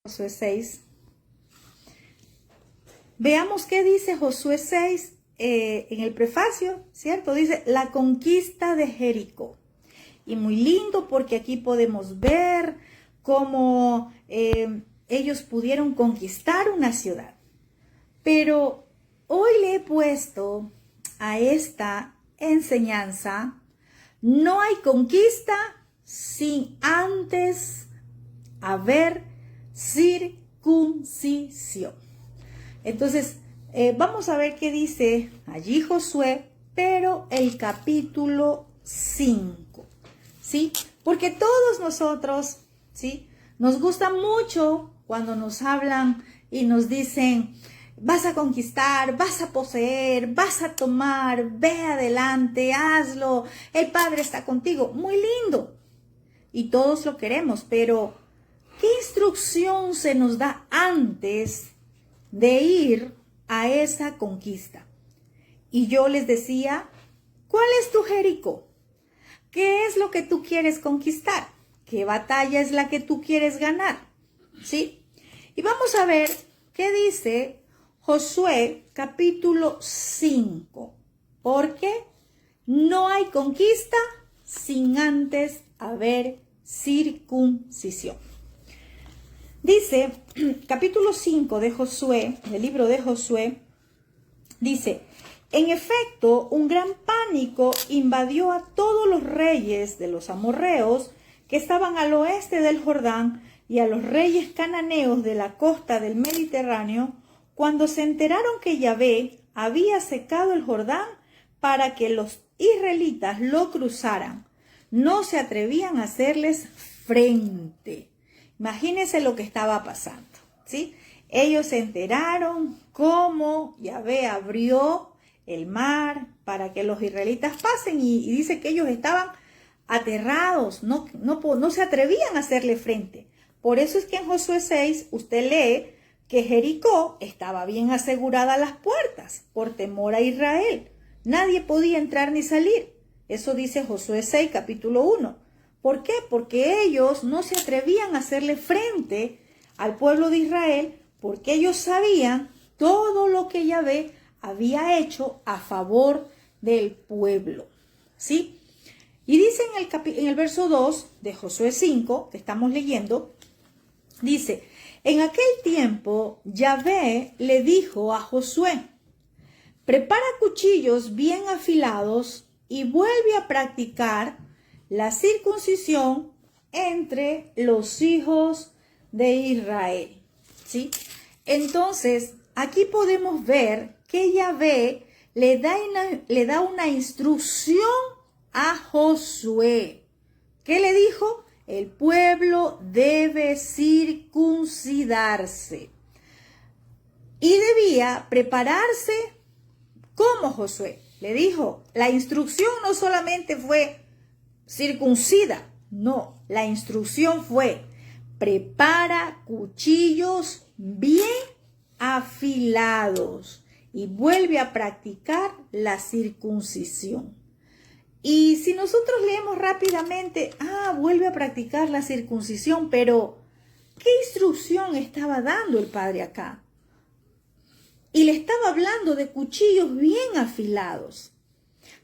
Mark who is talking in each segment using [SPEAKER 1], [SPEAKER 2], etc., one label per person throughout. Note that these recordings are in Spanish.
[SPEAKER 1] Josué 6. Veamos qué dice Josué 6 en el prefacio, ¿cierto? Dice, la conquista de Jericó. Y muy lindo porque aquí podemos ver cómo ellos pudieron conquistar una ciudad. Pero hoy le he puesto a esta enseñanza, no hay conquista sin antes haber circuncisión. Entonces, vamos a ver qué dice allí Josué, pero el capítulo 5, ¿sí? Porque todos nosotros, ¿sí? Nos gusta mucho cuando nos hablan y nos dicen, vas a conquistar, vas a poseer, vas a tomar, ve adelante, hazlo, el Padre está contigo. Muy lindo. Y todos lo queremos, pero ¿qué instrucción se nos da antes de ir a esa conquista? Y yo les decía, ¿cuál es tu Jericó? ¿Qué es lo que tú quieres conquistar? ¿Qué batalla es la que tú quieres ganar? ¿Sí? Y vamos a ver qué dice Josué capítulo 5. Porque no hay conquista sin antes haber circuncisión. Dice, capítulo 5 de Josué, del libro de Josué, dice, en efecto, un gran pánico invadió a todos los reyes de los amorreos que estaban al oeste del Jordán y a los reyes cananeos de la costa del Mediterráneo cuando se enteraron que Yahvé había secado el Jordán para que los israelitas lo cruzaran. No se atrevían a hacerles frente. Imagínense lo que estaba pasando, ¿sí? Ellos se enteraron cómo Yahvé abrió el mar para que los israelitas pasen y dice que ellos estaban aterrados, no se atrevían a hacerle frente. Por eso es que en Josué 6 usted lee que Jericó estaba bien asegurada a las puertas por temor a Israel. Nadie podía entrar ni salir. Eso dice Josué 6, capítulo 1. ¿Por qué? Porque ellos no se atrevían a hacerle frente al pueblo de Israel porque ellos sabían todo lo que Yahvé había hecho a favor del pueblo. ¿Sí? Y dice en el verso 2 de Josué 5, que estamos leyendo, dice, en aquel tiempo Yahvé le dijo a Josué, prepara cuchillos bien afilados y vuelve a practicar la circuncisión entre los hijos de Israel. ¿Sí? Entonces, aquí podemos ver que Yahvé le da una instrucción a Josué. ¿Qué le dijo? El pueblo debe circuncidarse. Y debía prepararse como Josué. Le dijo, la instrucción no solamente fue circuncida, no, la instrucción fue prepara cuchillos bien afilados y vuelve a practicar la circuncisión. Y si nosotros leemos rápidamente, vuelve a practicar la circuncisión, pero ¿qué instrucción estaba dando el Padre acá? Y le estaba hablando de cuchillos bien afilados.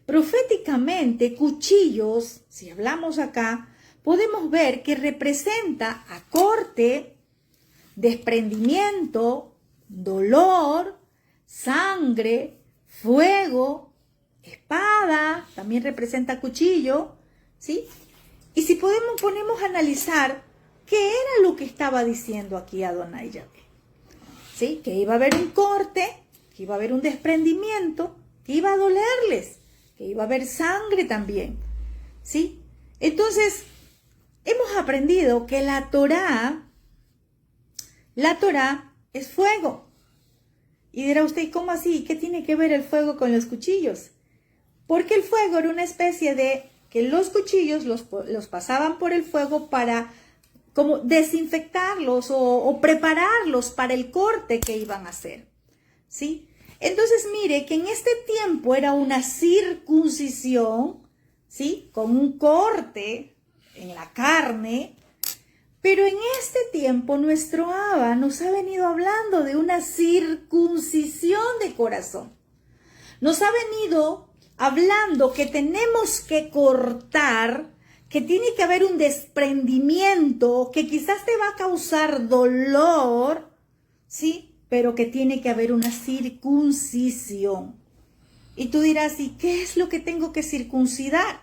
[SPEAKER 1] Proféticamente, cuchillos, si hablamos acá, podemos ver que representa a corte, desprendimiento, dolor, sangre, fuego, espada, también representa cuchillo, ¿sí? Y si ponemos a analizar qué era lo que estaba diciendo aquí Adonai Yahvé, ¿sí? Que iba a haber un corte, que iba a haber un desprendimiento, que iba a dolerles, que iba a haber sangre también, ¿sí? Entonces, hemos aprendido que la Torá es fuego. Y dirá usted, ¿cómo así? ¿Qué tiene que ver el fuego con los cuchillos? Porque el fuego era una especie de que los cuchillos los pasaban por el fuego para como desinfectarlos o prepararlos para el corte que iban a hacer, ¿sí? Entonces mire que en este tiempo era una circuncisión, ¿sí? Con un corte en la carne, Pero en este tiempo nuestro Abba nos ha venido hablando de una circuncisión de corazón. Nos ha venido hablando que tenemos que cortar, que tiene que haber un desprendimiento, que quizás te va a causar dolor, ¿sí? Pero que tiene que haber una circuncisión. Y tú dirás, ¿y qué es lo que tengo que circuncidar?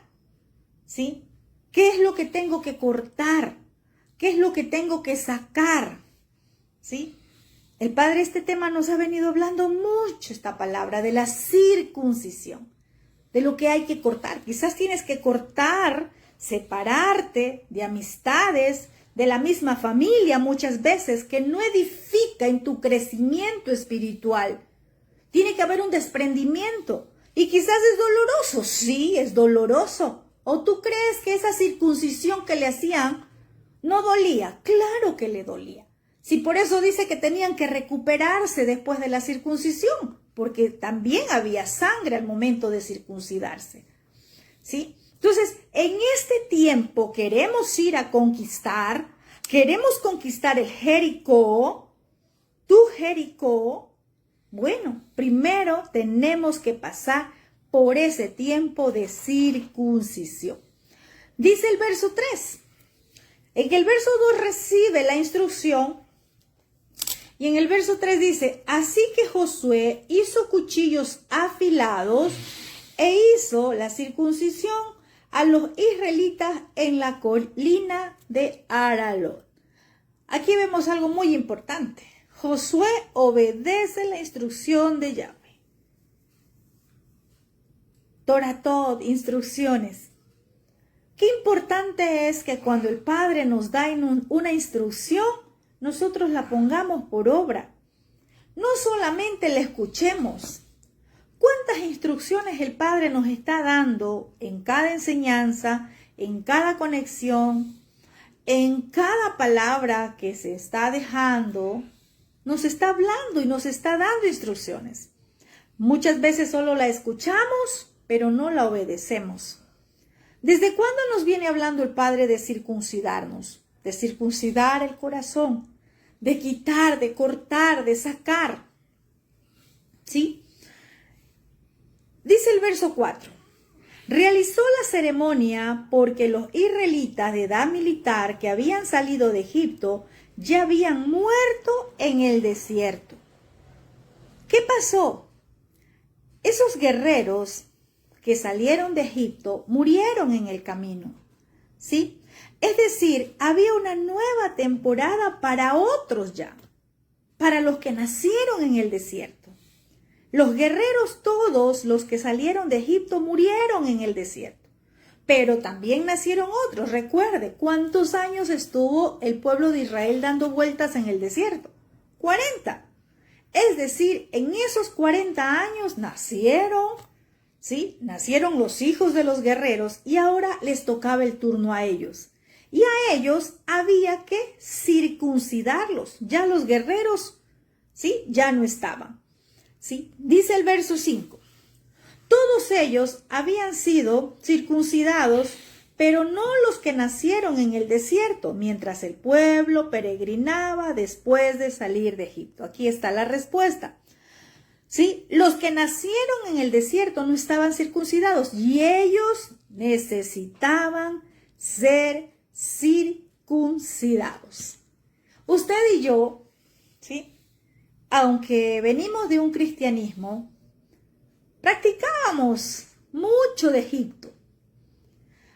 [SPEAKER 1] ¿Sí? ¿Qué es lo que tengo que cortar? ¿Qué es lo que tengo que sacar? ¿Sí? El Padre este tema nos ha venido hablando mucho, esta palabra de la circuncisión, de lo que hay que cortar. Quizás tienes que cortar, separarte de amistades, de la misma familia muchas veces, que no edifica en tu crecimiento espiritual. Tiene que haber un desprendimiento. Y quizás es doloroso. Sí, es doloroso. ¿O tú crees que esa circuncisión que le hacían no dolía? Claro que le dolía. Si por eso dice que tenían que recuperarse después de la circuncisión, porque también había sangre al momento de circuncidarse. ¿Sí? Entonces, en este tiempo queremos ir a conquistar, queremos conquistar el Jericó, tu Jericó. Bueno, primero tenemos que pasar por ese tiempo de circuncisión. Dice el verso 3. En el verso 2 recibe la instrucción y en el verso 3 dice, así que Josué hizo cuchillos afilados e hizo la circuncisión a los israelitas en la colina de Aralot. Aquí vemos algo muy importante. Josué obedece la instrucción de Yahweh. Toratot, instrucciones. Qué importante es que cuando el Padre nos da una instrucción, nosotros la pongamos por obra. No solamente la escuchemos. ¿Cuántas instrucciones el Padre nos está dando en cada enseñanza, en cada conexión, en cada palabra que se está dejando? Nos está hablando y nos está dando instrucciones. Muchas veces solo la escuchamos, pero no la obedecemos. ¿Desde cuándo nos viene hablando el Padre de circuncidarnos? De circuncidar el corazón, de quitar, de cortar, de sacar. ¿Sí? Dice el verso 4. Realizó la ceremonia porque los israelitas de edad militar que habían salido de Egipto ya habían muerto en el desierto. ¿Qué pasó? Esos guerreros que salieron de Egipto murieron en el camino, ¿sí? Es decir, había una nueva temporada para otros ya, para los que nacieron en el desierto. Los guerreros todos los que salieron de Egipto murieron en el desierto, pero también nacieron otros. Recuerde, ¿cuántos años estuvo el pueblo de Israel dando vueltas en el desierto? 40. Es decir, en esos 40 años nacieron, ¿sí? Nacieron los hijos de los guerreros y ahora les tocaba el turno a ellos. Y a ellos había que circuncidarlos. Ya los guerreros, ¿sí? Ya no estaban, ¿sí? Dice el verso 5. Todos ellos habían sido circuncidados, pero no los que nacieron en el desierto, mientras el pueblo peregrinaba después de salir de Egipto. Aquí está la respuesta. ¿Sí? Los que nacieron en el desierto no estaban circuncidados y ellos necesitaban ser circuncidados. Usted y yo, ¿sí? Aunque venimos de un cristianismo, practicábamos mucho de Egipto.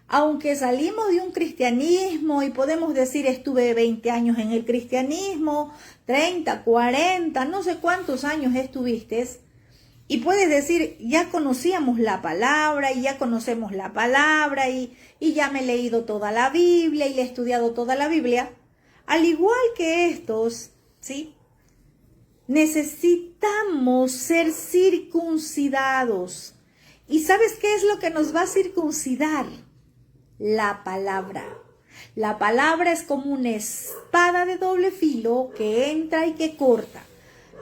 [SPEAKER 1] Aunque salimos de un cristianismo y podemos decir estuve 20 años en el cristianismo, 30, 40, no sé cuántos años estuviste, y puedes decir ya conocíamos la palabra y ya conocemos la palabra y ya me he leído toda la Biblia y le he estudiado toda la Biblia. Al igual que estos, ¿sí? Necesitamos ser circuncidados. ¿Y sabes qué es lo que nos va a circuncidar? La palabra. La palabra es como una espada de doble filo que entra y que corta.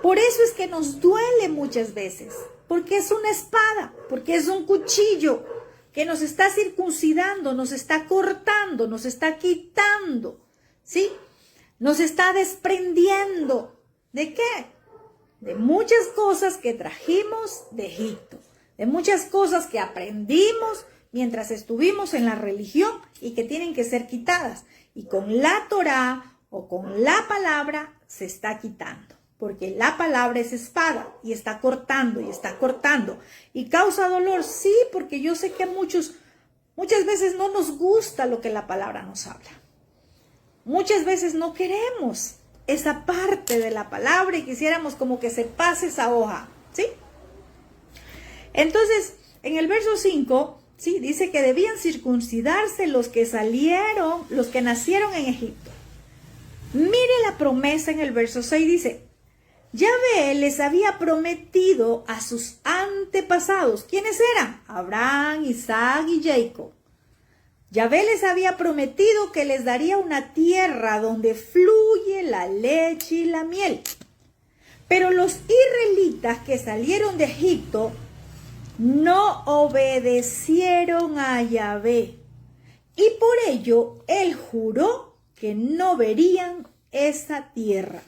[SPEAKER 1] Por eso es que nos duele muchas veces, porque es una espada, porque es un cuchillo que nos está circuncidando, nos está cortando, nos está quitando, ¿sí? Nos está desprendiendo. ¿De qué? De muchas cosas que trajimos de Egipto, de muchas cosas que aprendimos mientras estuvimos en la religión y que tienen que ser quitadas. Y con la Torá o con la palabra se está quitando, porque la palabra es espada y está cortando y está cortando. ¿Y causa dolor? Sí, porque yo sé que muchas veces no nos gusta lo que la palabra nos habla. Muchas veces no queremos esa parte de la palabra y quisiéramos como que se pase esa hoja, ¿sí? Entonces, en el verso 5, ¿sí? Dice que debían circuncidarse los que nacieron en Egipto. Mire la promesa en el verso 6, dice, Yahvé les había prometido a sus antepasados. ¿Quiénes eran? Abraham, Isaac y Jacob. Yahvé les había prometido que les daría una tierra donde fluye la leche y la miel. Pero los israelitas que salieron de Egipto no obedecieron a Yahvé. Y por ello él juró que no verían esa tierra.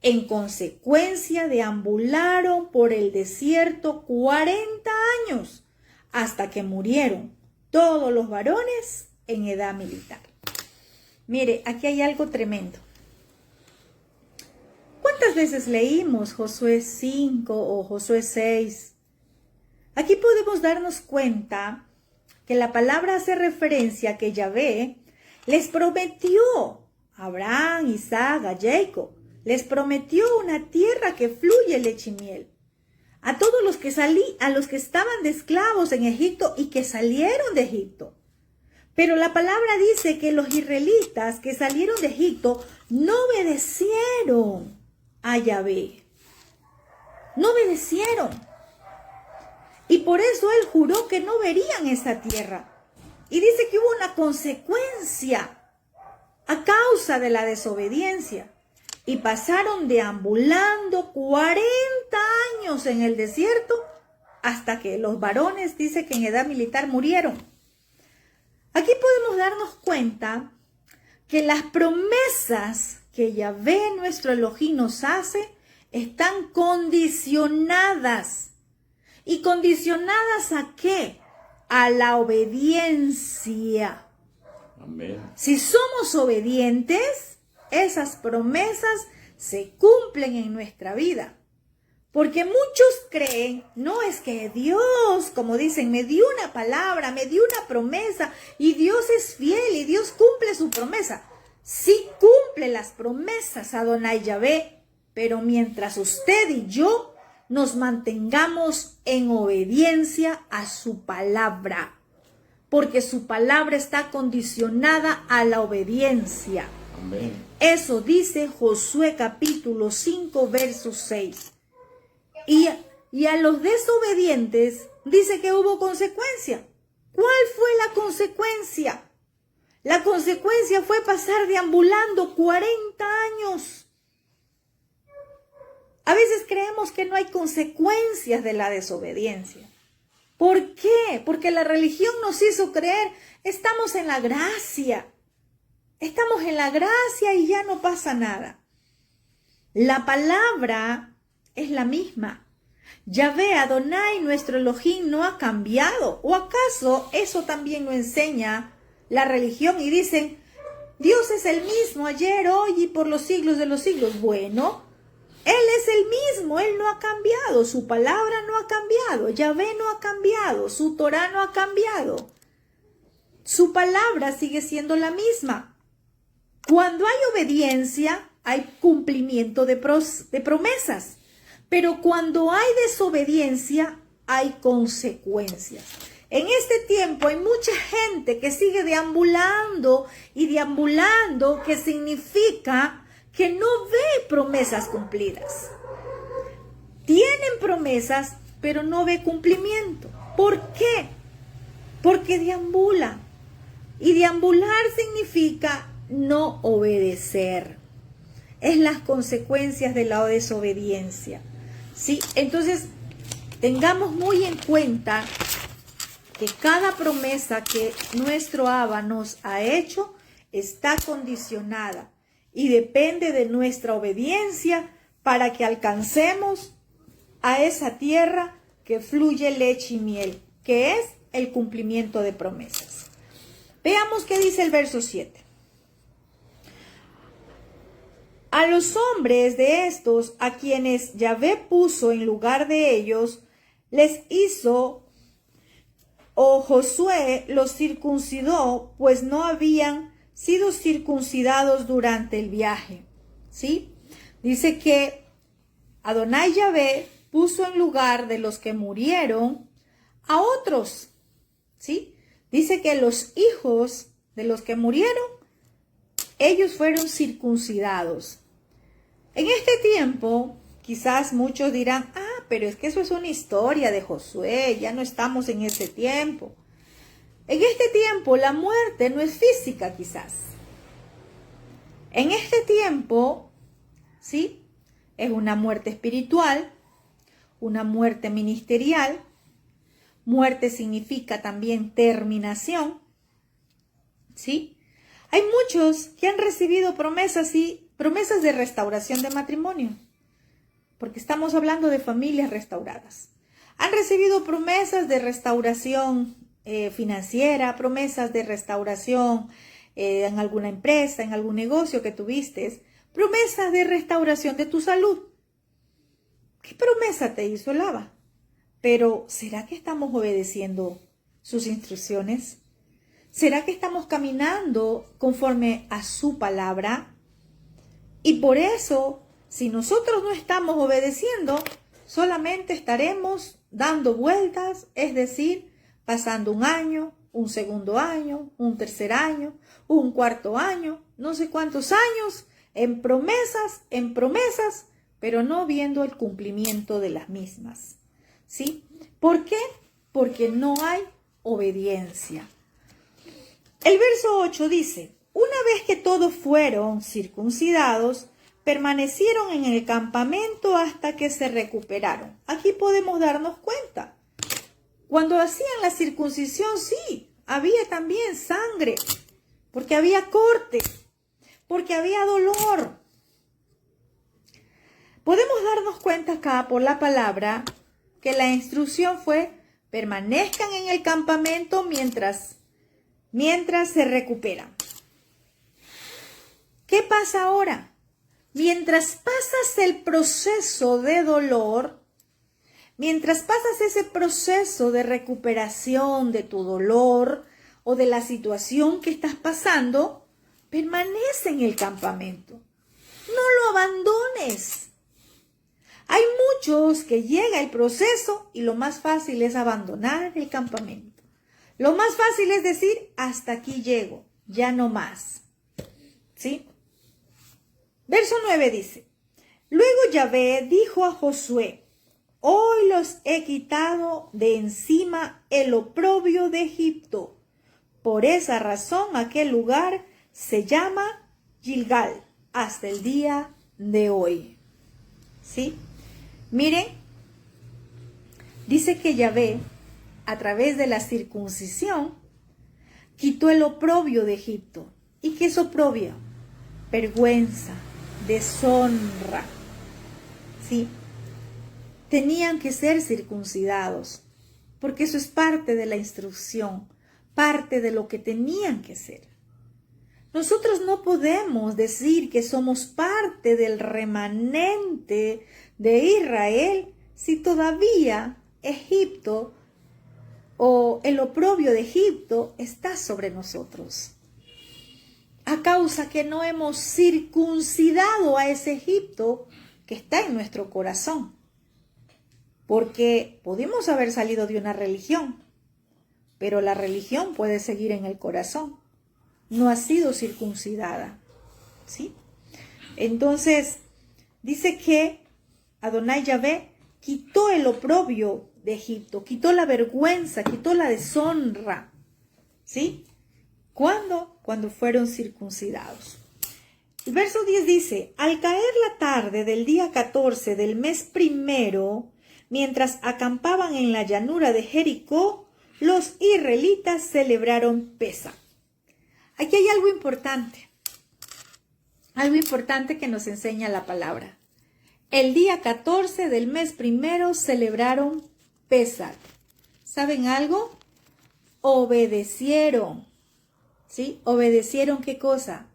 [SPEAKER 1] En consecuencia, deambularon por el desierto 40 años hasta que murieron todos los varones en edad militar. Mire, aquí hay algo tremendo. ¿Cuántas veces leímos Josué 5 o Josué 6? Aquí podemos darnos cuenta que la palabra hace referencia a que Yahvé les prometió a Abraham, Isaac, a Jacob, les prometió una tierra que fluye leche y miel. A todos los que estaban de esclavos en Egipto y que salieron de Egipto. Pero la palabra dice que los israelitas que salieron de Egipto no obedecieron a Yahvé. No obedecieron. Y por eso él juró que no verían esa tierra. Y dice que hubo una consecuencia a causa de la desobediencia. Y pasaron deambulando 40 años en el desierto hasta que los varones, dice que en edad militar, murieron. Aquí podemos darnos cuenta que las promesas que Yahvé, nuestro Elohim, nos hace están condicionadas. ¿Y condicionadas a qué? A la obediencia.
[SPEAKER 2] Amén.
[SPEAKER 1] Si somos obedientes, esas promesas se cumplen en nuestra vida. Porque muchos creen, no es que Dios, como dicen, me dio una palabra, me dio una promesa y Dios es fiel y Dios cumple su promesa. Sí cumple las promesas Adonai Yahvé, pero mientras usted y yo nos mantengamos en obediencia a su palabra, porque su palabra está condicionada a la obediencia.
[SPEAKER 2] Amén.
[SPEAKER 1] Eso dice Josué capítulo 5, verso 6. Y a los desobedientes dice que hubo consecuencia. ¿Cuál fue la consecuencia? La consecuencia fue pasar deambulando 40 años. A veces creemos que no hay consecuencias de la desobediencia. ¿Por qué? Porque la religión nos hizo creer, estamos en la gracia. Estamos en la gracia y ya no pasa nada. La palabra es la misma. Yahvé, Adonai, nuestro Elohim, no ha cambiado. ¿O acaso eso también lo enseña la religión? Y dicen, Dios es el mismo ayer, hoy y por los siglos de los siglos. Bueno, Él es el mismo, Él no ha cambiado. Su palabra no ha cambiado. Yahvé no ha cambiado. Su Torá no ha cambiado. Su palabra sigue siendo la misma. Cuando hay obediencia, hay cumplimiento de promesas. Pero cuando hay desobediencia, hay consecuencias. En este tiempo hay mucha gente que sigue deambulando y deambulando, que significa que no ve promesas cumplidas. Tienen promesas, pero no ve cumplimiento. ¿Por qué? Porque deambulan. Y deambular significa no obedecer. Es las consecuencias de la desobediencia. ¿Sí? Entonces, tengamos muy en cuenta que cada promesa que nuestro Abba nos ha hecho está condicionada y depende de nuestra obediencia para que alcancemos a esa tierra que fluye leche y miel, que es el cumplimiento de promesas. Veamos qué dice el verso 7. A los hombres de estos, a quienes Yahvé puso en lugar de ellos, les hizo, o Josué los circuncidó, pues no habían sido circuncidados durante el viaje. ¿Sí? Dice que Adonai Yahvé puso en lugar de los que murieron a otros. ¿Sí? Dice que los hijos de los que murieron, ellos fueron circuncidados. En este tiempo, quizás muchos dirán, pero es que eso es una historia de Josué, ya no estamos en ese tiempo. En este tiempo la muerte no es física quizás. En este tiempo, ¿sí? Es una muerte espiritual, una muerte ministerial. Muerte significa también terminación, ¿sí? Hay muchos que han recibido promesas de restauración de matrimonio, porque estamos hablando de familias restauradas. Han recibido promesas de restauración financiera, promesas de restauración en alguna empresa, en algún negocio que tuviste, promesas de restauración de tu salud. ¿Qué promesa te hizo el Abba? Pero, ¿será que estamos obedeciendo sus instrucciones? ¿Será que estamos caminando conforme a su palabra? Y por eso, si nosotros no estamos obedeciendo, solamente estaremos dando vueltas, es decir, pasando un año, un segundo año, un tercer año, un cuarto año, no sé cuántos años, en promesas, pero no viendo el cumplimiento de las mismas. ¿Sí? ¿Por qué? Porque no hay obediencia. El verso 8 dice, una vez que todos fueron circuncidados, permanecieron en el campamento hasta que se recuperaron. Aquí podemos darnos cuenta. Cuando hacían la circuncisión, sí, había también sangre, porque había corte, porque había dolor. Podemos darnos cuenta acá por la palabra que la instrucción fue, permanezcan en el campamento mientras se recuperan. ¿Qué pasa ahora? Mientras pasas el proceso de dolor, mientras pasas ese proceso de recuperación de tu dolor o de la situación que estás pasando, permanece en el campamento. No lo abandones. Hay muchos que llega el proceso y lo más fácil es abandonar el campamento. Lo más fácil es decir, hasta aquí llego, ya no más. ¿Sí? Verso 9 dice, luego Yahvé dijo a Josué, hoy los he quitado de encima el oprobio de Egipto. Por esa razón aquel lugar se llama Gilgal hasta el día de hoy. ¿Sí? Miren, dice que Yahvé, a través de la circuncisión, quitó el oprobio de Egipto. ¿Y qué es oprobio? Vergüenza, deshonra. ¿Sí? Tenían que ser circuncidados, porque eso es parte de la instrucción, parte de lo que tenían que ser. Nosotros no podemos decir que somos parte del remanente de Israel si todavía Egipto o el oprobio de Egipto está sobre nosotros. A causa que no hemos circuncidado a ese Egipto que está en nuestro corazón. Porque podemos haber salido de una religión, pero la religión puede seguir en el corazón. No ha sido circuncidada. ¿Sí? Entonces, dice que Adonai Yahvé quitó el oprobio de Egipto, quitó la vergüenza, quitó la deshonra. ¿Sí? ¿Cuándo? Cuando fueron circuncidados. El verso 10 dice, al caer la tarde del día 14 del mes primero, mientras acampaban en la llanura de Jericó, los israelitas celebraron Pesaj. aquí hay algo importante que nos enseña la palabra. El día 14 del mes primero celebraron Pesach. ¿Saben algo? Obedecieron, ¿sí? ¿Obedecieron qué cosa?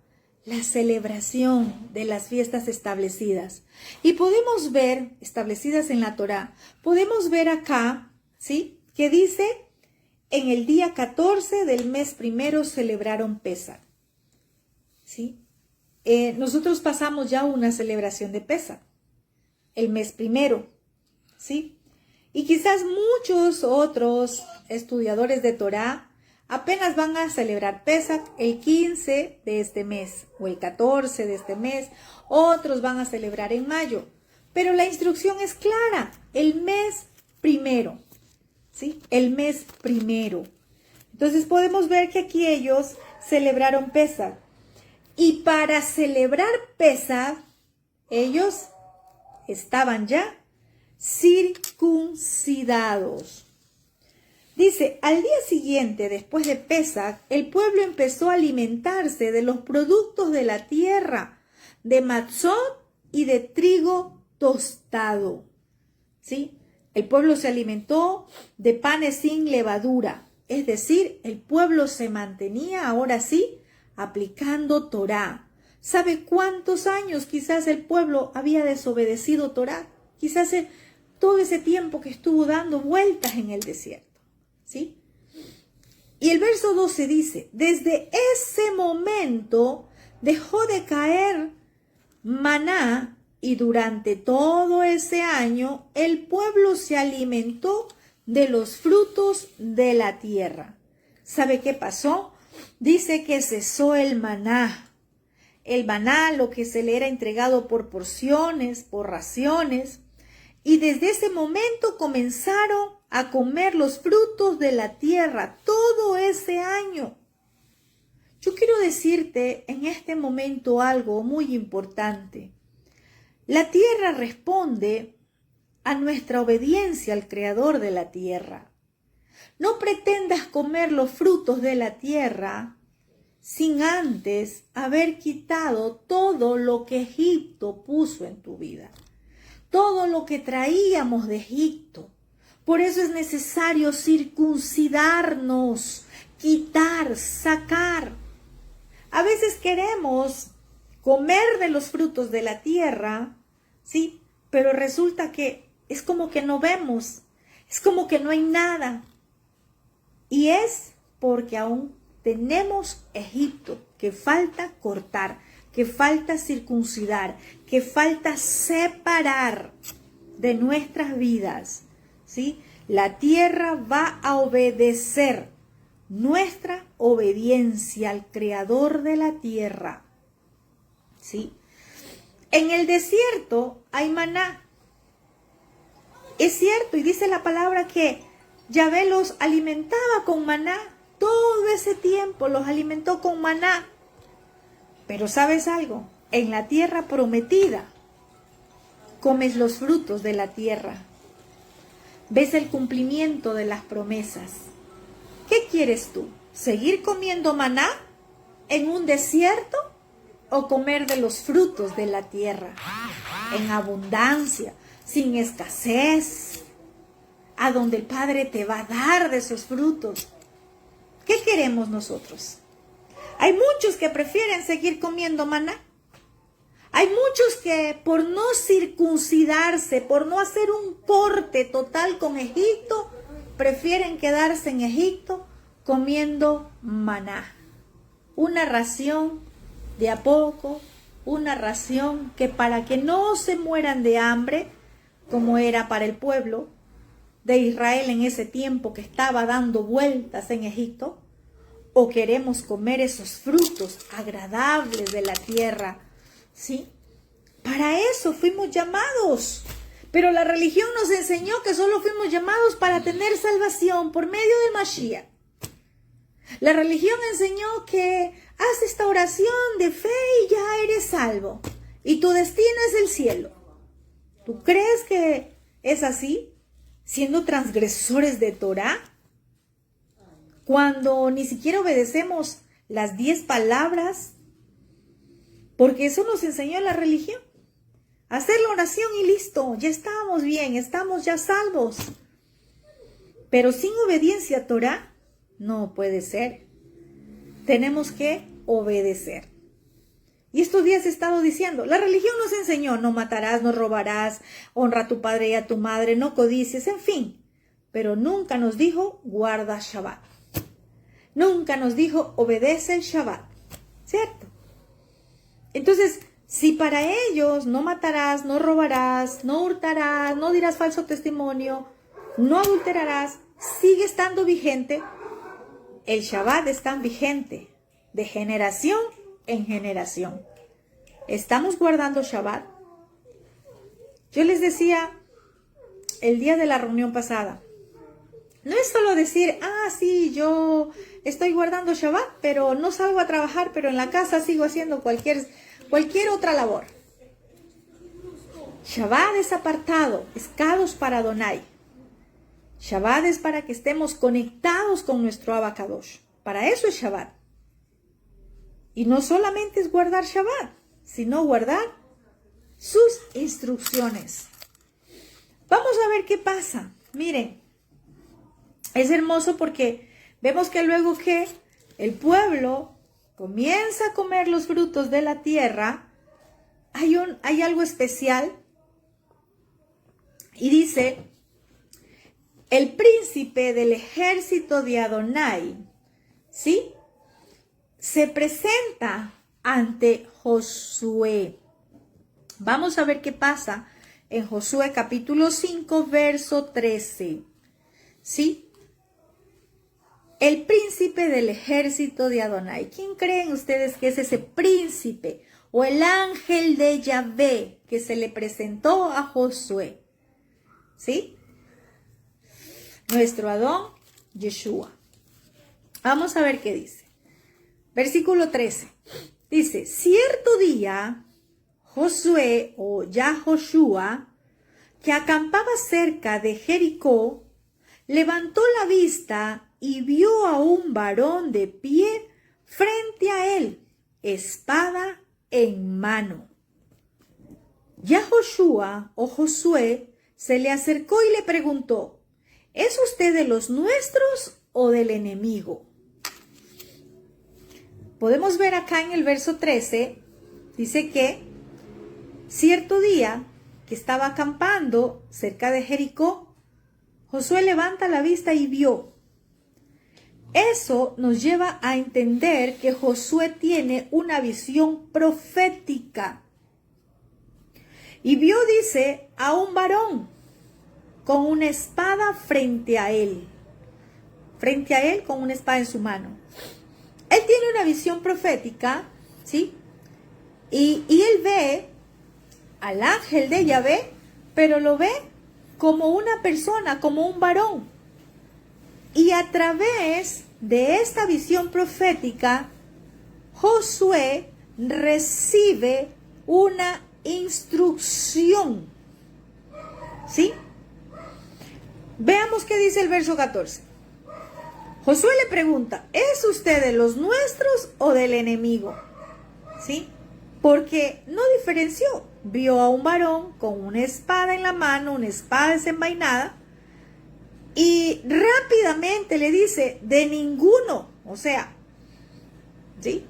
[SPEAKER 1] La celebración de las fiestas establecidas. Y podemos ver, establecidas en la Torá, podemos ver acá, ¿sí? Que dice, en el día 14 del mes primero celebraron Pesach, ¿sí? Nosotros pasamos ya una celebración de Pesach, el mes primero, ¿sí? Y quizás muchos otros estudiadores de Torá apenas van a celebrar Pesach el 15 de este mes o el 14 de este mes. Otros van a celebrar en mayo. Pero la instrucción es clara, el mes primero, ¿sí? El mes primero. Entonces podemos ver que aquí ellos celebraron Pesach. Y para celebrar Pesach, ellos estaban ya circuncidados. Dice, al día siguiente, después de Pesach, el pueblo empezó a alimentarse de los productos de la tierra, de matzot y de trigo tostado. ¿Sí? El pueblo se alimentó de panes sin levadura, es decir, el pueblo se mantenía ahora sí aplicando Torá. ¿Sabe cuántos años quizás el pueblo había desobedecido Torá? Quizás todo ese tiempo que estuvo dando vueltas en el desierto, ¿sí? Y el verso 12 dice, desde ese momento dejó de caer maná y durante todo ese año el pueblo se alimentó de los frutos de la tierra. ¿Sabe qué pasó? Dice que cesó el maná. El maná, lo que se le era entregado por porciones, por raciones, y desde ese momento comenzaron a comer los frutos de la tierra todo ese año. Yo quiero decirte en este momento algo muy importante. La tierra responde a nuestra obediencia al Creador de la tierra. No pretendas comer los frutos de la tierra sin antes haber quitado todo lo que Egipto puso en tu vida. Todo lo que traíamos de Egipto. Por eso es necesario circuncidarnos, quitar, sacar. A veces queremos comer de los frutos de la tierra, ¿sí? Pero resulta que es como que no vemos, es como que no hay nada. Y es porque aún tenemos Egipto que falta cortar, que falta circuncidar, que falta separar de nuestras vidas, ¿sí? La tierra va a obedecer nuestra obediencia al Creador de la tierra, ¿sí? En el desierto hay maná. Es cierto, y dice la palabra que Yahvé los alimentaba con maná. Todo ese tiempo los alimentó con maná. Pero ¿sabes algo? En la tierra prometida comes los frutos de la tierra. Ves el cumplimiento de las promesas. ¿Qué quieres tú? ¿Seguir comiendo maná en un desierto o comer de los frutos de la tierra en abundancia, sin escasez, a donde el Padre te va a dar de esos frutos? ¿Qué queremos nosotros? Hay muchos que prefieren seguir comiendo maná. Hay muchos que por no circuncidarse, por no hacer un corte total con Egipto, prefieren quedarse en Egipto comiendo maná. Una ración de a poco, una ración que para que no se mueran de hambre, como era para el pueblo de Israel en ese tiempo que estaba dando vueltas en Egipto, o queremos comer esos frutos agradables de la tierra, ¿sí? Para eso fuimos llamados. Pero la religión nos enseñó que solo fuimos llamados para tener salvación por medio de Mashiach. La religión enseñó que haz esta oración de fe y ya eres salvo. Y tu destino es el cielo. ¿Tú crees que es así? Siendo transgresores de Torá, cuando ni siquiera obedecemos las 10 palabras, porque eso nos enseñó la religión. Hacer la oración y listo, ya estamos bien, estamos ya salvos. Pero sin obediencia a Torah, no puede ser. Tenemos que obedecer. Y estos días he estado diciendo, la religión nos enseñó, no matarás, no robarás, honra a tu padre y a tu madre, no codicies, en fin. Pero nunca nos dijo, guarda Shabbat. Nunca nos dijo, obedece el Shabbat. ¿Cierto? Entonces, si para ellos no matarás, no robarás, no hurtarás, no dirás falso testimonio, no adulterarás, sigue estando vigente, el Shabbat está vigente de generación en generación. ¿Estamos guardando Shabbat? Yo les decía el día de la reunión pasada, no es solo decir, sí, yo estoy guardando Shabbat, pero no salgo a trabajar, pero en la casa sigo haciendo cualquier otra labor. Shabbat es apartado, es Kadosh para Adonai. Shabbat es para que estemos conectados con nuestro Abba Kadosh. Para eso es Shabbat. Y no solamente es guardar Shabbat, sino guardar sus instrucciones. Vamos a ver qué pasa. Miren, es hermoso porque vemos que luego que el pueblo comienza a comer los frutos de la tierra, hay algo especial. Y dice, el príncipe del ejército de Adonai, ¿sí?, se presenta ante Josué. Vamos a ver qué pasa en Josué capítulo 5, verso 13. ¿Sí? El príncipe del ejército de Adonai. ¿Quién creen ustedes que es ese príncipe o el ángel de Yahvé que se le presentó a Josué? ¿Sí? Nuestro Adón, Yeshua. Vamos a ver qué dice. Versículo 13. Dice, cierto día, Josué o Yahoshua, que acampaba cerca de Jericó, levantó la vista y vio a un varón de pie frente a él, espada en mano. Yahoshua o Josué se le acercó y le preguntó, ¿es usted de los nuestros o del enemigo? Podemos ver acá en el verso 13, dice que cierto día que estaba acampando cerca de Jericó, Josué levanta la vista y vio. Eso nos lleva a entender que Josué tiene una visión profética. Y vio, dice, a un varón con una espada frente a él con una espada en su mano. Él tiene una visión profética, ¿sí? Y él ve al ángel de Yahvé, pero lo ve como una persona, como un varón. Y a través de esta visión profética, Josué recibe una instrucción, ¿sí? Veamos qué dice el verso 14. Josué le pregunta, ¿es usted de los nuestros o del enemigo? ¿Sí? Porque no diferenció. Vio a un varón con una espada en la mano, una espada desenvainada, y rápidamente le dice, de ninguno. O sea, ¿sí?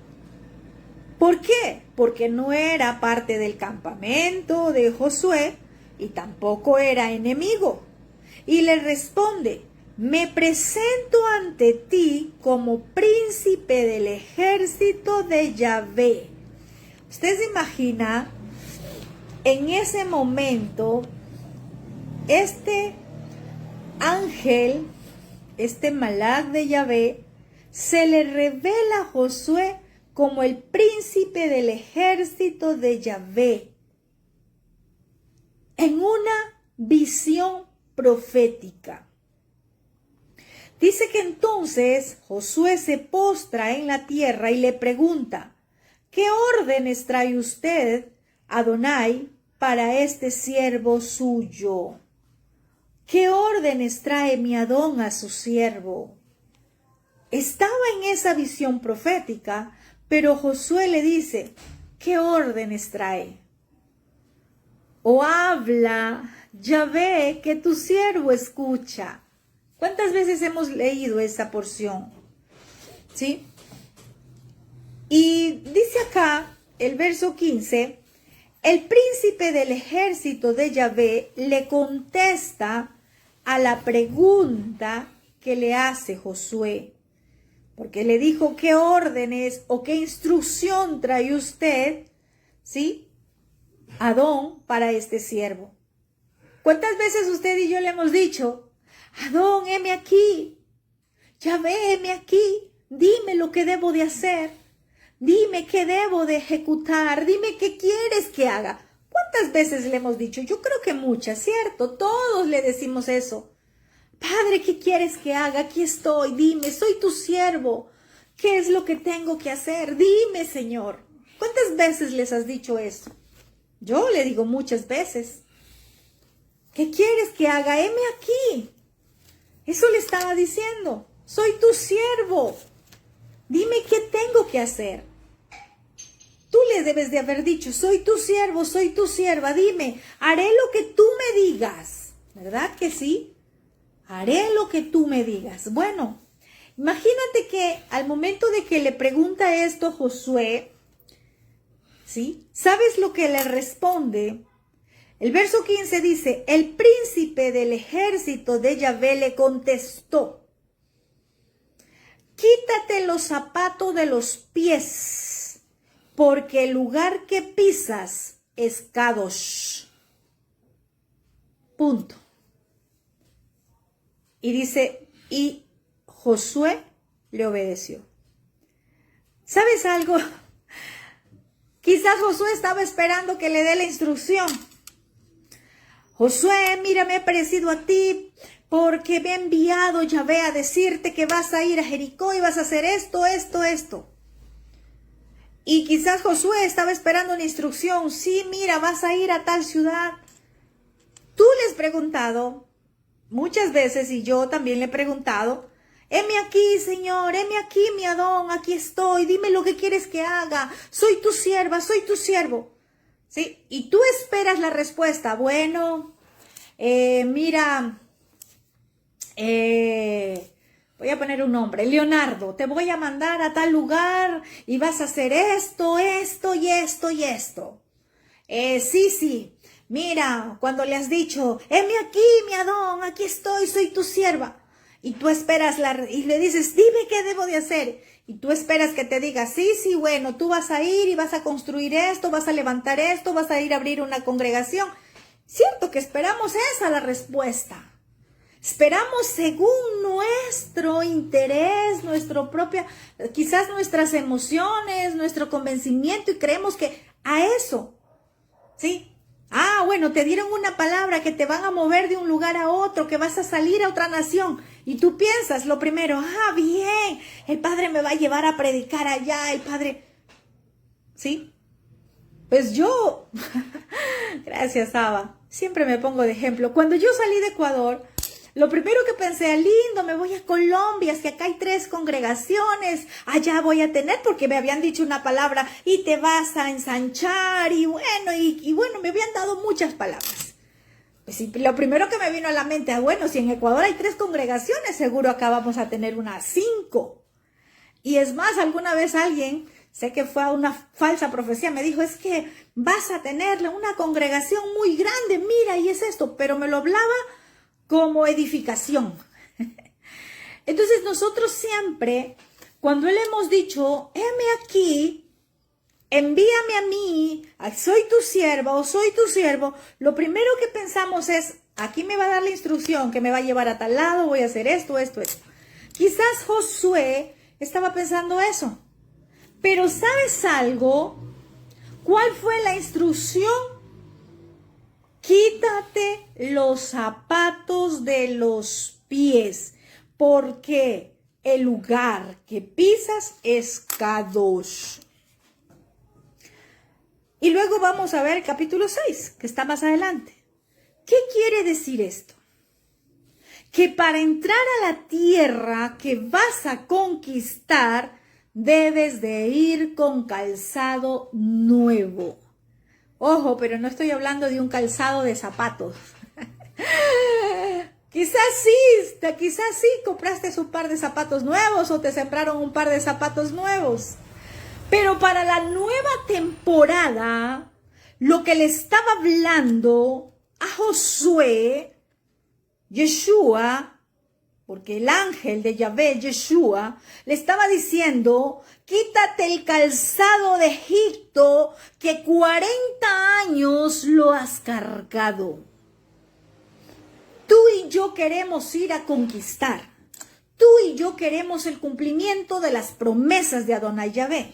[SPEAKER 1] ¿Por qué? Porque no era parte del campamento de Josué y tampoco era enemigo. Y le responde, me presento ante ti como príncipe del ejército de Yahvé. Usted se imagina, en ese momento, este ángel, este malach de Yahvé, se le revela a Josué como el príncipe del ejército de Yahvé, en una visión profética. Dice que entonces Josué se postra en la tierra y le pregunta, ¿qué órdenes trae usted, Adonai, para este siervo suyo? ¿Qué órdenes trae mi Adón a su siervo? estaba en esa visión profética, pero Josué le dice, ¿qué órdenes trae? O habla, Yahvé, que tu siervo escucha. ¿Cuántas veces hemos leído esa porción? ¿Sí? Y dice acá, el verso 15, el príncipe del ejército de Yahvé le contesta a la pregunta que le hace Josué. Porque le dijo, ¿qué órdenes o qué instrucción trae usted, sí, Adón, para este siervo? ¿Cuántas veces usted y yo le hemos dicho, Adón, heme aquí, Yahvé, heme aquí, dime lo que debo de hacer, dime qué debo de ejecutar, dime qué quieres que haga? ¿Cuántas veces le hemos dicho? Yo creo que muchas, ¿cierto? Todos le decimos eso. Padre, ¿qué quieres que haga? Aquí estoy, dime, soy tu siervo. ¿Qué es lo que tengo que hacer? Dime, Señor. ¿Cuántas veces les has dicho eso? Yo le digo muchas veces. ¿Qué quieres que haga? Heme aquí. Eso le estaba diciendo. Soy tu siervo. Dime qué tengo que hacer. Tú le debes de haber dicho, soy tu siervo, soy tu sierva. Dime, haré lo que tú me digas. ¿Verdad que sí? Haré lo que tú me digas. Bueno, imagínate que al momento de que le pregunta esto Josué, ¿sí? ¿Sabes lo que le responde? El verso 15 dice, el príncipe del ejército de Yahvé le contestó, quítate los zapatos de los pies, porque el lugar que pisas es Kadosh. Punto. Y dice, y Josué le obedeció. ¿Sabes algo? Quizás Josué estaba esperando que le dé la instrucción. Josué, mira, me he parecido a ti porque me ha enviado Yahvé a decirte que vas a ir a Jericó y vas a hacer esto, esto, esto. Y quizás Josué estaba esperando una instrucción. Sí, mira, vas a ir a tal ciudad. Tú le has preguntado muchas veces, y yo también le he preguntado, heme aquí, Señor, heme aquí, mi Adón, aquí estoy, dime lo que quieres que haga, soy tu sierva, soy tu siervo, ¿sí? Y tú esperas la respuesta, bueno, mira, voy a poner un nombre, Leonardo, te voy a mandar a tal lugar y vas a hacer esto, esto y esto y esto. Sí. Mira, cuando le has dicho, heme aquí, mi Adón, aquí estoy, soy tu sierva. Y tú esperas y le dices, dime qué debo de hacer. Y tú esperas que te diga, sí, bueno, tú vas a ir y vas a construir esto, vas a levantar esto, vas a ir a abrir una congregación. Cierto que esperamos esa la respuesta. Esperamos según nuestro interés, quizás nuestras emociones, nuestro convencimiento, y creemos que a eso, ¿sí? Ah, bueno, te dieron una palabra que te van a mover de un lugar a otro, que vas a salir a otra nación. Y tú piensas lo primero, bien, el Padre me va a llevar a predicar allá, el Padre, ¿sí? Pues yo, gracias, Ava, siempre me pongo de ejemplo. Cuando yo salí de Ecuador, lo primero que pensé, lindo, me voy a Colombia, si acá hay 3 congregaciones, allá voy a tener, porque me habían dicho una palabra, y te vas a ensanchar, y bueno, me habían dado muchas palabras. Pues sí, lo primero que me vino a la mente, bueno, si en Ecuador hay 3 congregaciones, seguro acá vamos a tener unas 5. Y es más, alguna vez alguien, sé que fue a una falsa profecía, me dijo, es que vas a tener una congregación muy grande, mira, y es esto, pero me lo hablaba como edificación. Entonces nosotros siempre, cuando le hemos dicho, heme aquí, envíame a mí, soy tu sierva o soy tu siervo, lo primero que pensamos es, aquí me va a dar la instrucción que me va a llevar a tal lado, voy a hacer esto. Quizás Josué estaba pensando eso. Pero ¿sabes algo? ¿Cuál fue la instrucción? Quítate los zapatos de los pies, porque el lugar que pisas es Kadosh. Y luego vamos a ver el capítulo 6, que está más adelante. ¿Qué quiere decir esto? que para entrar a la tierra que vas a conquistar, debes de ir con calzado nuevo. Ojo, pero no estoy hablando de un calzado de zapatos. Quizás sí compraste un par de zapatos nuevos o te sembraron un par de zapatos nuevos. Pero para la nueva temporada, lo que le estaba hablando a Josué, Yeshua, porque el ángel de Yahvé, Yeshua, le estaba diciendo, quítate el calzado de Egipto que 40 años lo has cargado. Tú y yo queremos ir a conquistar. Tú y yo queremos el cumplimiento de las promesas de Adonai Yahvé.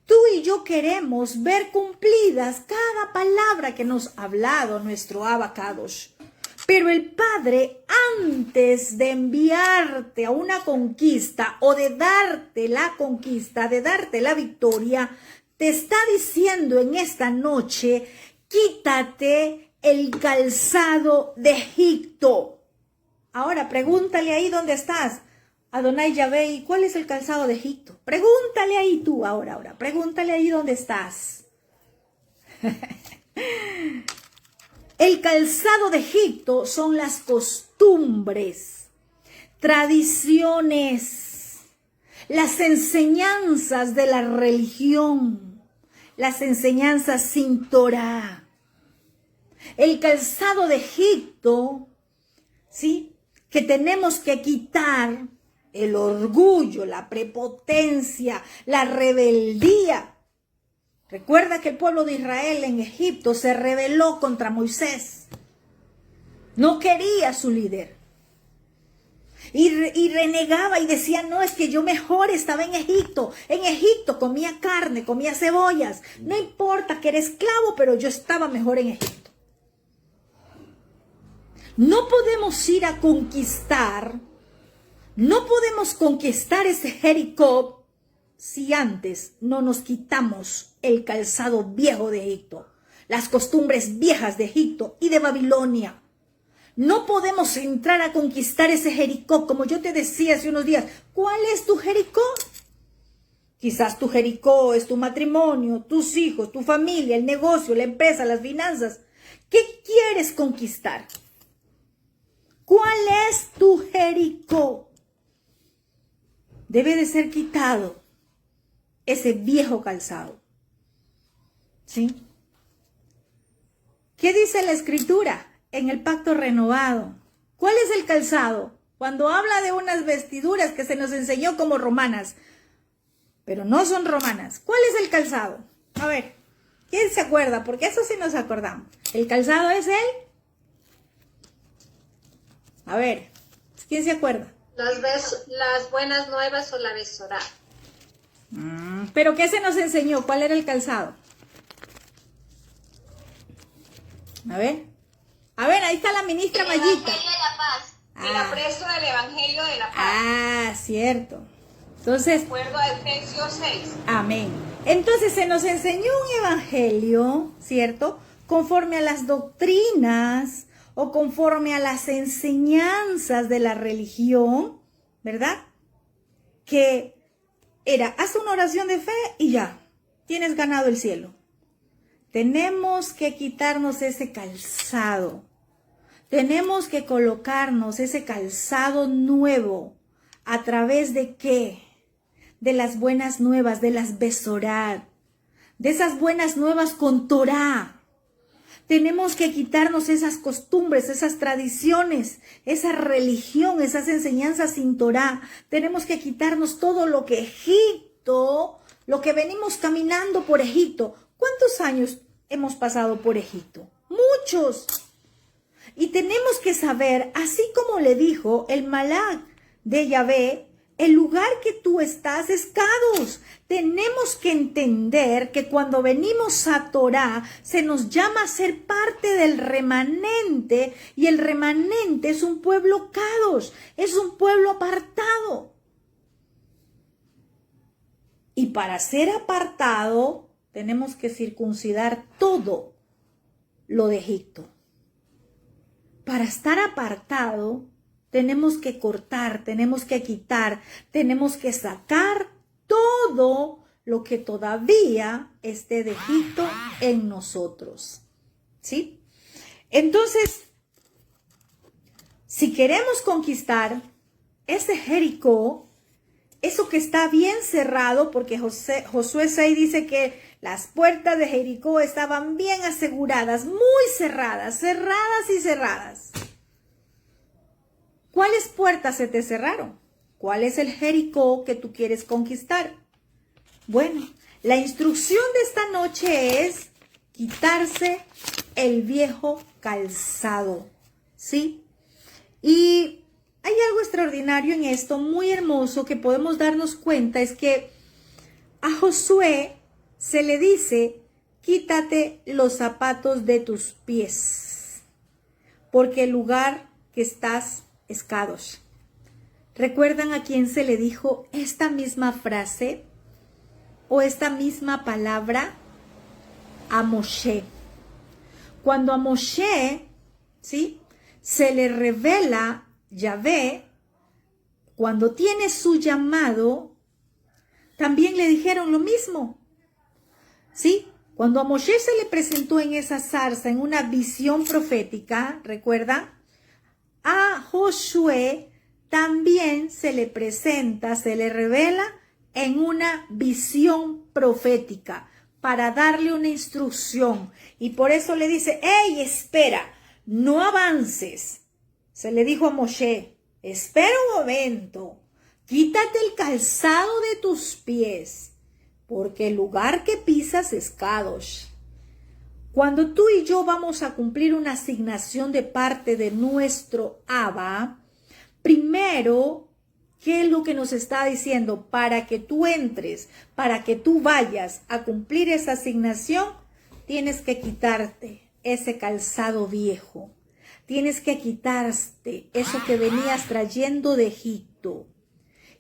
[SPEAKER 1] Tú y yo queremos ver cumplidas cada palabra que nos ha hablado nuestro Abba Kadosh. Pero el Padre, antes de enviarte a una conquista o de darte la conquista, de darte la victoria, te está diciendo en esta noche, quítate el calzado de Egipto. Ahora, pregúntale ahí dónde estás, Adonai Yahvé, ¿y cuál es el calzado de Egipto? Pregúntale ahí tú ahora, pregúntale ahí dónde estás. El calzado de Egipto son las costumbres, tradiciones, las enseñanzas de la religión, las enseñanzas sin Torah. El calzado de Egipto, ¿sí? Que tenemos que quitar el orgullo, la prepotencia, la rebeldía. Recuerda que el pueblo de Israel en Egipto se rebeló contra Moisés. No quería a su líder. Y renegaba y decía, no, es que yo mejor estaba en Egipto. En Egipto comía carne, comía cebollas. No importa que era esclavo, pero yo estaba mejor en Egipto. No podemos ir a conquistar, no podemos conquistar ese Jericó si antes no nos quitamos el calzado viejo de Egipto, las costumbres viejas de Egipto y de Babilonia. No podemos entrar a conquistar ese Jericó, como yo te decía hace unos días. ¿Cuál es tu Jericó? Quizás tu Jericó es tu matrimonio, tus hijos, tu familia, el negocio, la empresa, las finanzas. ¿Qué quieres conquistar? ¿Cuál es tu Jericó? Debe de ser quitado ese viejo calzado. ¿Sí? ¿Qué dice la Escritura en el pacto renovado? ¿Cuál es el calzado? Cuando habla de unas vestiduras que se nos enseñó como romanas, pero no son romanas. ¿Cuál es el calzado? A ver, ¿quién se acuerda? Porque eso sí nos acordamos. El calzado es a ver, ¿quién se acuerda?
[SPEAKER 2] Las buenas nuevas o la besorá.
[SPEAKER 1] ¿Pero qué se nos enseñó? ¿Cuál era el calzado? A ver, ahí está la ministra Mayita.
[SPEAKER 2] El Evangelio de la Paz. El apresto del Evangelio de la Paz.
[SPEAKER 1] Ah, cierto. Entonces,
[SPEAKER 2] de acuerdo a Efesios 6.
[SPEAKER 1] Amén. Entonces se nos enseñó un evangelio, ¿cierto? Conforme a las doctrinas o conforme a las enseñanzas de la religión, ¿verdad? Que era, haz una oración de fe y ya, tienes ganado el cielo. Tenemos que quitarnos ese calzado. Tenemos que colocarnos ese calzado nuevo. ¿A través de qué? De las buenas nuevas, de las besorad, de esas buenas nuevas con Torah. Tenemos que quitarnos esas costumbres, esas tradiciones, esa religión, esas enseñanzas sin Torah. Tenemos que quitarnos todo lo que Egipto, lo que venimos caminando por Egipto. ¿Cuántos años hemos pasado por Egipto? Muchos. Y tenemos que saber, así como le dijo el Malak de Yahvé, el lugar que tú estás es Kadosh. Tenemos que entender que cuando venimos a Torah se nos llama a ser parte del remanente, y el remanente es un pueblo Kadosh, es un pueblo apartado. Y para ser apartado tenemos que circuncidar todo lo de Egipto. Para estar apartado tenemos que cortar, tenemos que quitar, tenemos que sacar todo lo que todavía esté de Egipto en nosotros. ¿Sí? Entonces, si queremos conquistar ese Jericó, eso que está bien cerrado, porque Josué 6 dice que las puertas de Jericó estaban bien aseguradas, muy cerradas, cerradas y cerradas. ¿Cuáles puertas se te cerraron? ¿Cuál es el Jericó que tú quieres conquistar? Bueno, la instrucción de esta noche es quitarse el viejo calzado, ¿sí? Y hay algo extraordinario en esto, muy hermoso, que podemos darnos cuenta, es que a Josué se le dice, quítate los zapatos de tus pies, porque el lugar que estás es Kadosh. ¿Recuerdan a quién se le dijo esta misma frase o esta misma palabra? A Moshe. Cuando a Moshe, ¿sí?, se le revela Yahvé, cuando tiene su llamado, también le dijeron lo mismo. ¿Sí? Cuando a Moshe se le presentó en esa zarza, en una visión profética, ¿recuerda? A Josué también se le presenta, se le revela en una visión profética para darle una instrucción. Y por eso le dice, ¡hey, espera! No avances. Se le dijo a Moshe, espera un momento, quítate el calzado de tus pies, porque el lugar que pisas es Kadosh. Cuando tú y yo vamos a cumplir una asignación de parte de nuestro Abba, primero, ¿qué es lo que nos está diciendo? Para que tú entres, para que tú vayas a cumplir esa asignación, tienes que quitarte ese calzado viejo. Tienes que quitarte eso que venías trayendo de Egipto.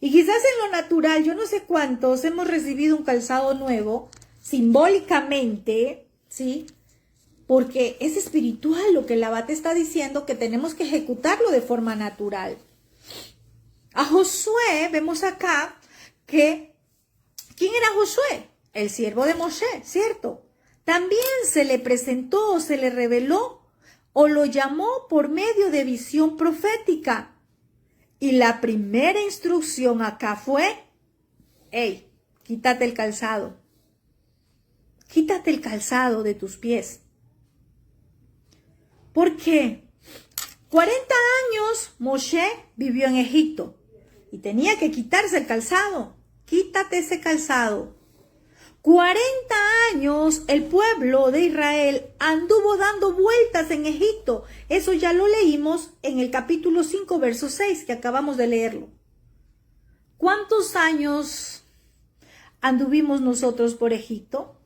[SPEAKER 1] Y quizás en lo natural, yo no sé cuántos hemos recibido un calzado nuevo, simbólicamente, ¿sí? Porque es espiritual lo que el Abba te está diciendo, que tenemos que ejecutarlo de forma natural. A Josué, vemos acá que, ¿quién era Josué? El siervo de Moshe, ¿cierto? También se le presentó, se le reveló o lo llamó por medio de visión profética. Y la primera instrucción acá fue, hey, quítate el calzado. Quítate el calzado de tus pies. ¿Por qué? 40 años Moshe vivió en Egipto y tenía que quitarse el calzado. Quítate ese calzado. 40 años el pueblo de Israel anduvo dando vueltas en Egipto. Eso ya lo leímos en el capítulo 5, verso 6, que acabamos de leerlo. ¿Cuántos años anduvimos nosotros por Egipto?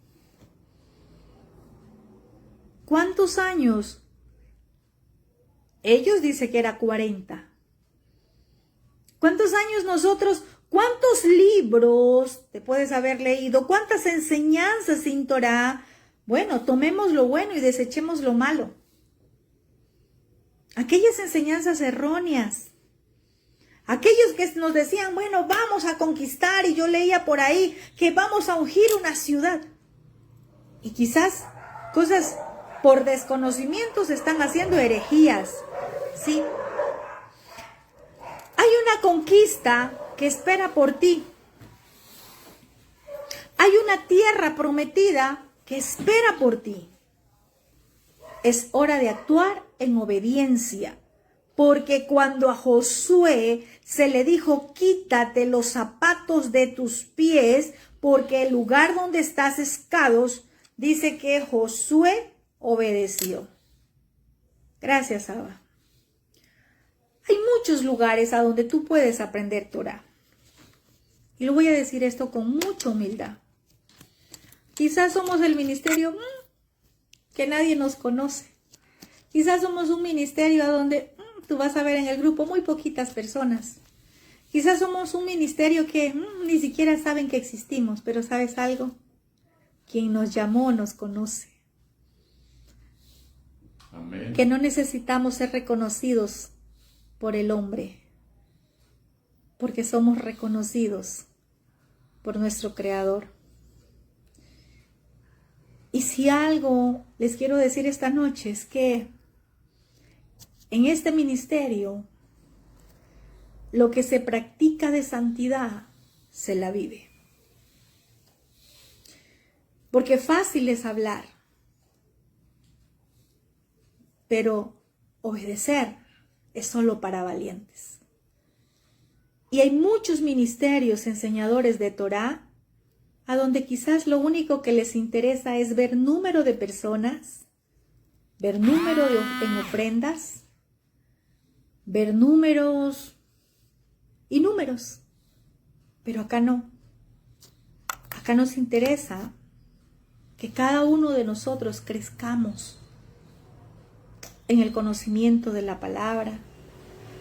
[SPEAKER 1] ¿Cuántos años? Ellos dicen que era 40. ¿Cuántos años nosotros? ¿Cuántos libros te puedes haber leído? ¿Cuántas enseñanzas sin Torah? Bueno, tomemos lo bueno y desechemos lo malo. Aquellas enseñanzas erróneas. Aquellos que nos decían, bueno, vamos a conquistar, y yo leía por ahí que vamos a ungir una ciudad. Y quizás cosas por desconocimiento se están haciendo herejías, ¿sí? Hay una conquista que espera por ti. Hay una tierra prometida que espera por ti. Es hora de actuar en obediencia, porque cuando a Josué se le dijo, quítate los zapatos de tus pies, porque el lugar donde estás es Kadosh, dice que Josué obedeció. Gracias, Abba. Hay muchos lugares a donde tú puedes aprender Torah. Y lo voy a decir esto con mucha humildad. Quizás somos el ministerio que nadie nos conoce. Quizás somos un ministerio a donde tú vas a ver en el grupo muy poquitas personas. Quizás somos un ministerio que ni siquiera saben que existimos, pero ¿sabes algo? Quien nos llamó nos conoce. Amén. Que no necesitamos ser reconocidos por el hombre, porque somos reconocidos por nuestro Creador. Y si algo les quiero decir esta noche es que en este ministerio lo que se practica de santidad se la vive. Porque fácil es hablar, pero obedecer es solo para valientes. Y hay muchos ministerios enseñadores de Torá a donde quizás lo único que les interesa es ver número de personas, ver número en ofrendas, ver números y números. Pero acá no. Acá nos interesa que cada uno de nosotros crezcamos en el conocimiento de la palabra,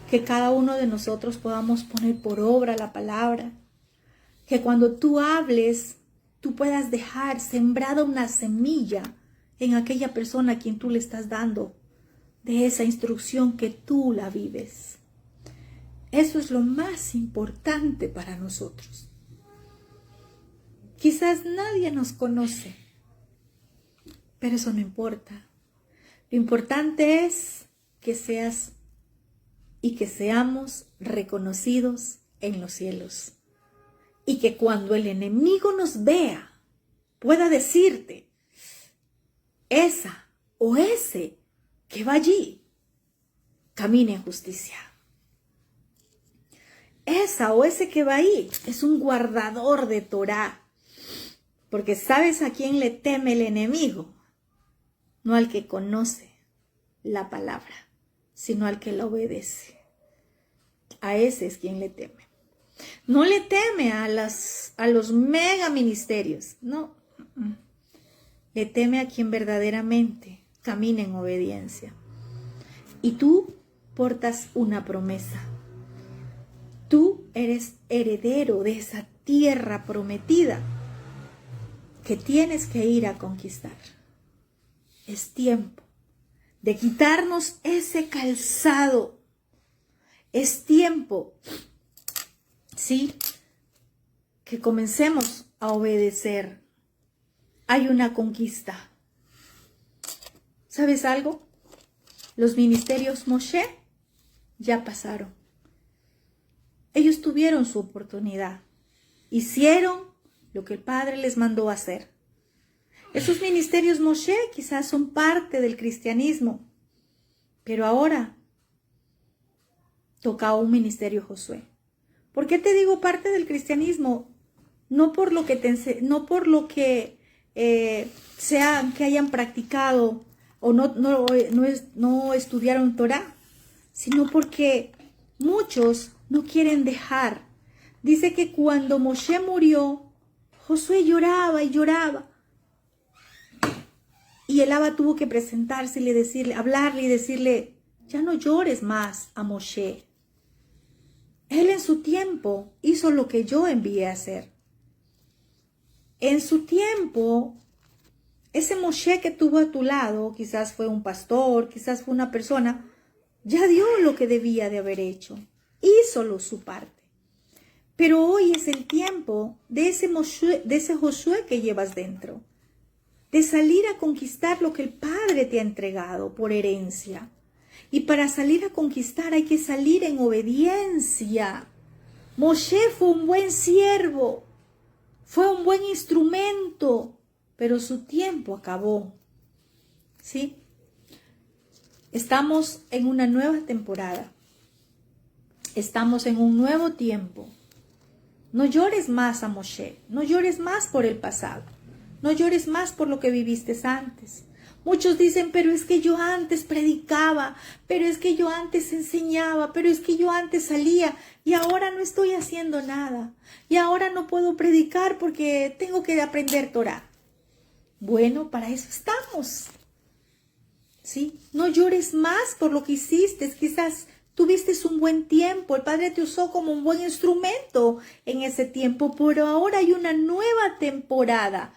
[SPEAKER 1] que cada uno de nosotros podamos poner por obra la palabra, que cuando tú hables, tú puedas dejar sembrada una semilla en aquella persona a quien tú le estás dando de esa instrucción que tú la vives. Eso es lo más importante para nosotros. Quizás nadie nos conoce, pero eso no importa. Lo importante es que seas y que seamos reconocidos en los cielos. Y que cuando el enemigo nos vea, pueda decirte, esa o ese que va allí, camina en justicia. Esa o ese que va ahí es un guardador de Torá. Porque ¿sabes a quién le teme el enemigo? No al que conoce la palabra, sino al que la obedece. A ese es quien le teme. No le teme a los mega ministerios, no. Le teme a quien verdaderamente camina en obediencia. Y tú portas una promesa. Tú eres heredero de esa tierra prometida que tienes que ir a conquistar. Es tiempo de quitarnos ese calzado. Es tiempo, sí, que comencemos a obedecer. Hay una conquista. ¿Sabes algo? Los ministerios Moshe ya pasaron. Ellos tuvieron su oportunidad. Hicieron lo que el Padre les mandó hacer. Esos ministerios Moshe quizás son parte del cristianismo, pero ahora toca un ministerio Josué. ¿Por qué te digo parte del cristianismo? No por lo que sean que hayan practicado o no estudiaron Torá, sino porque muchos no quieren dejar. Dice que cuando Moshe murió, Josué lloraba y lloraba. Y el Abba tuvo que presentarse y hablarle y decirle, ya no llores más a Moshe. Él en su tiempo hizo lo que yo envié a hacer. En su tiempo, ese Moshe que tuvo a tu lado, quizás fue un pastor, quizás fue una persona, ya dio lo que debía de haber hecho. Hizo su parte. Pero hoy es el tiempo de ese Josué que llevas dentro. De salir a conquistar lo que el Padre te ha entregado por herencia. Y para salir a conquistar hay que salir en obediencia. Moshe fue un buen siervo, fue un buen instrumento, pero su tiempo acabó. ¿Sí? Estamos en una nueva temporada. Estamos en un nuevo tiempo. No llores más a Moshe, no llores más por el pasado. No llores más por lo que viviste antes. Muchos dicen, pero es que yo antes predicaba, pero es que yo antes enseñaba, pero es que yo antes salía y ahora no estoy haciendo nada. Y ahora no puedo predicar porque tengo que aprender Torá. Bueno, para eso estamos. ¿Sí? No llores más por lo que hiciste. Quizás tuviste un buen tiempo. El Padre te usó como un buen instrumento en ese tiempo, pero ahora hay una nueva temporada.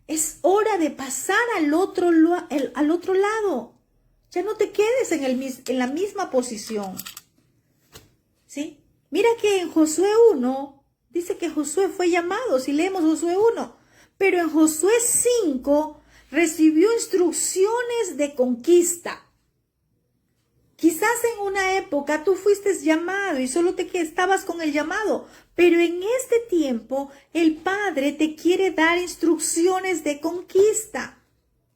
[SPEAKER 1] Es hora de pasar al otro lado. Ya no te quedes en la misma posición. ¿sí? Mira que en Josué 1, dice que Josué fue llamado, si leemos Josué 1, pero en Josué 5 recibió instrucciones de conquista. Quizás en una época tú fuiste llamado y solo estabas con el llamado, pero en este tiempo el Padre te quiere dar instrucciones de conquista.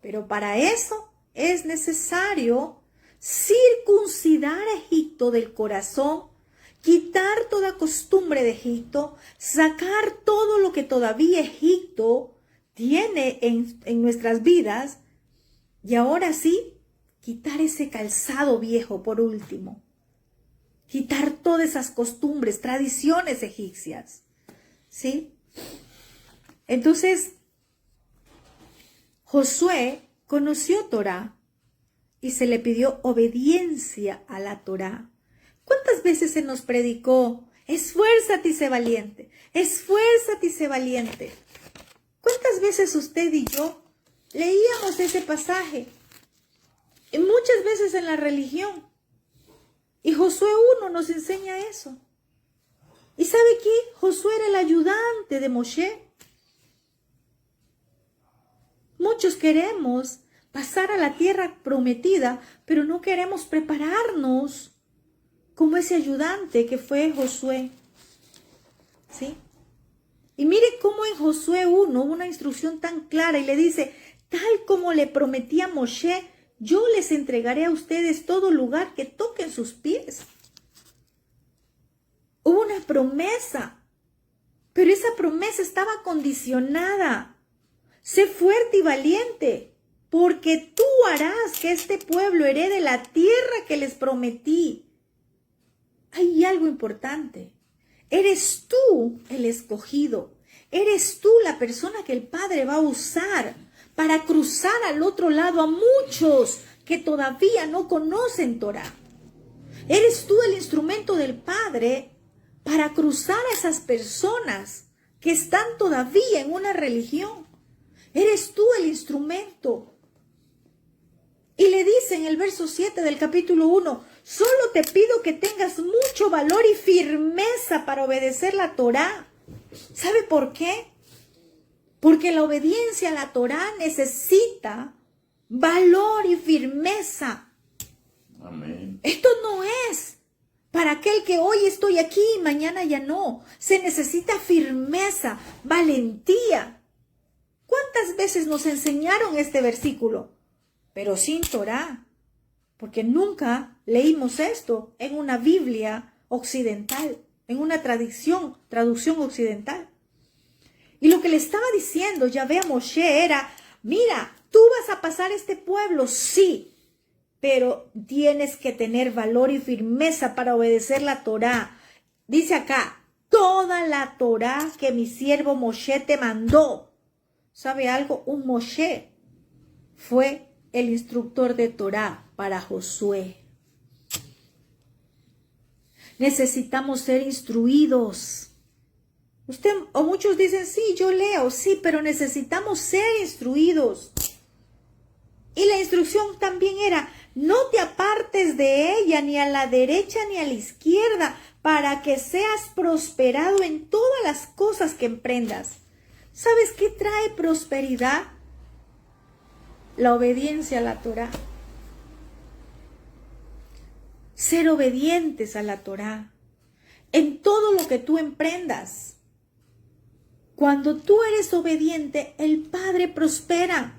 [SPEAKER 1] Pero para eso es necesario circuncidar a Egipto del corazón, quitar toda costumbre de Egipto, sacar todo lo que todavía Egipto tiene en nuestras vidas y ahora sí, quitar ese calzado viejo por último. Quitar todas esas costumbres, tradiciones egipcias. ¿Sí? Entonces, Josué conoció Torá y se le pidió obediencia a la Torá. ¿Cuántas veces se nos predicó? Esfuérzate y sé valiente. Esfuérzate y sé valiente. ¿Cuántas veces usted y yo leíamos ese pasaje? Y muchas veces en la religión. Y Josué 1 nos enseña eso. ¿Y sabe qué? Josué era el ayudante de Moshe. Muchos queremos pasar a la tierra prometida, pero no queremos prepararnos como ese ayudante que fue Josué. ¿Sí? Y mire cómo en Josué 1 hubo una instrucción tan clara y le dice, tal como le prometí a Moshe, yo les entregaré a ustedes todo lugar que toquen sus pies. Hubo una promesa, pero esa promesa estaba condicionada. Sé fuerte y valiente, porque tú harás que este pueblo herede la tierra que les prometí. Hay algo importante. Eres tú el escogido. Eres tú la persona que el Padre va a usar para cruzar al otro lado a muchos que todavía no conocen Torá. Eres tú el instrumento del Padre para cruzar a esas personas que están todavía en una religión. Eres tú el instrumento. Y le dice en el verso 7 del capítulo 1, solo te pido que tengas mucho valor y firmeza para obedecer la Torá. ¿Sabe por qué? Porque la obediencia a la Torá necesita valor y firmeza.
[SPEAKER 3] Amén.
[SPEAKER 1] Esto no es para aquel que hoy estoy aquí y mañana ya no. Se necesita firmeza, valentía. ¿Cuántas veces nos enseñaron este versículo? Pero sin Torá, porque nunca leímos esto en una Biblia occidental, en una traducción occidental. Y lo que le estaba diciendo Yahvé a Moshe era, mira, tú vas a pasar este pueblo, sí, pero tienes que tener valor y firmeza para obedecer la Torá. Dice acá, toda la Torá que mi siervo Moshe te mandó. ¿Sabe algo? Un Moshe fue el instructor de Torá para Josué. Necesitamos ser instruidos. Usted o muchos dicen, sí, yo leo, sí, pero necesitamos ser instruidos. Y la instrucción también era, no te apartes de ella ni a la derecha ni a la izquierda, para que seas prosperado en todas las cosas que emprendas. ¿Sabes qué trae prosperidad? La obediencia a la Torá. Ser obedientes a la Torá. En todo lo que tú emprendas. Cuando tú eres obediente, el Padre prospera.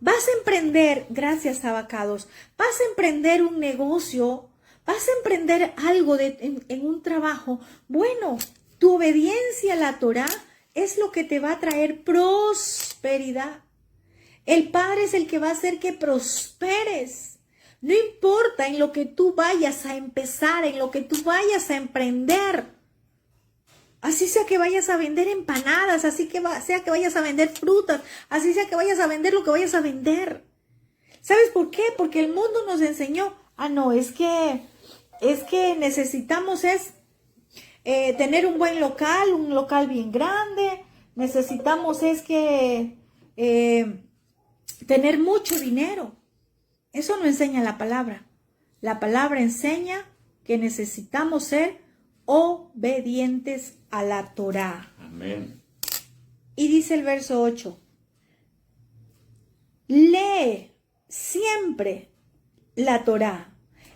[SPEAKER 1] Vas a emprender, gracias abacados, vas a emprender un negocio, vas a emprender algo en un trabajo. Bueno, tu obediencia a la Torá es lo que te va a traer prosperidad. El Padre es el que va a hacer que prosperes. No importa en lo que tú vayas a empezar, en lo que tú vayas a emprender. Así sea que vayas a vender empanadas, así que sea que vayas a vender frutas, así sea que vayas a vender lo que vayas a vender. ¿Sabes por qué? Porque el mundo nos enseñó, no, es que necesitamos tener un local bien grande, necesitamos tener mucho dinero. Eso no enseña la palabra. La palabra enseña que necesitamos ser obedientes a la Torá.
[SPEAKER 3] Amén.
[SPEAKER 1] Y dice el verso 8, lee siempre la Torá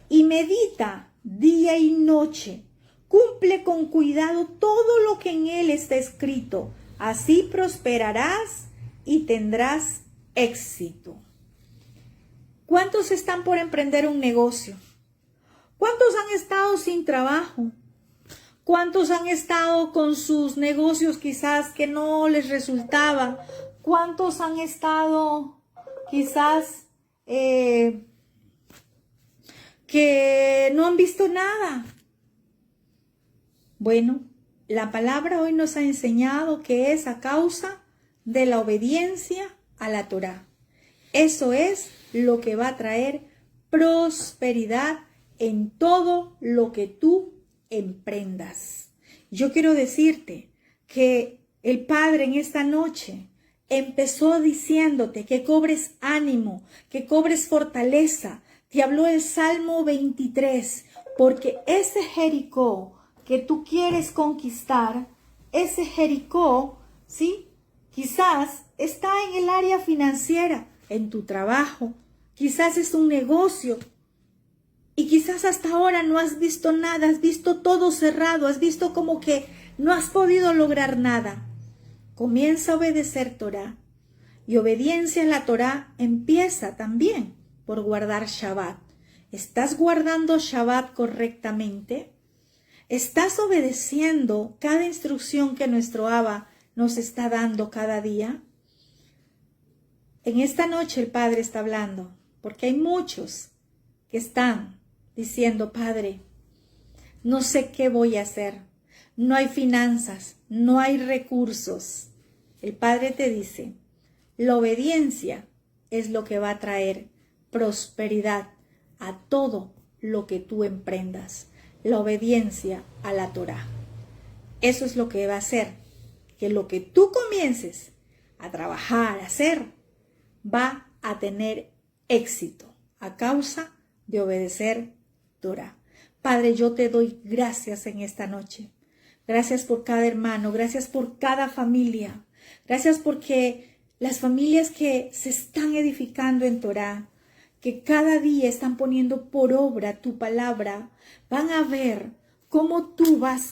[SPEAKER 1] y medita día y noche. Cumple con cuidado todo lo que en él está escrito. Así prosperarás y tendrás éxito. ¿Cuántos están por emprender un negocio? ¿Cuántos han estado sin trabajo? ¿Cuántos han estado con sus negocios quizás que no les resultaba? ¿Cuántos han estado quizás que no han visto nada? Bueno, la palabra hoy nos ha enseñado que es a causa de la obediencia a la Torá. Eso es lo que va a traer prosperidad en todo lo que tú emprendas. Yo quiero decirte que el Padre en esta noche empezó diciéndote que cobres ánimo, que cobres fortaleza. Te habló el Salmo 23, porque ese Jericó que tú quieres conquistar, ese Jericó, ¿sí? Quizás está en el área financiera, en tu trabajo, quizás es un negocio y quizás hasta ahora no has visto nada, has visto todo cerrado, has visto como que no has podido lograr nada. Comienza a obedecer Torá y obediencia a la Torá empieza también por guardar Shabbat. ¿Estás guardando Shabbat correctamente? ¿Estás obedeciendo cada instrucción que nuestro Abba nos está dando cada día? En esta noche el Padre está hablando, porque hay muchos que están diciendo, Padre, no sé qué voy a hacer, no hay finanzas, no hay recursos. El Padre te dice, la obediencia es lo que va a traer prosperidad a todo lo que tú emprendas. La obediencia a la Torá. Eso es lo que va a hacer que lo que tú comiences a trabajar, a hacer, va a tener éxito a causa de obedecer Torá. Padre, yo te doy gracias en esta noche. Gracias por cada hermano, gracias por cada familia. Gracias porque las familias que se están edificando en Torá, que cada día están poniendo por obra tu palabra, van a ver cómo tú vas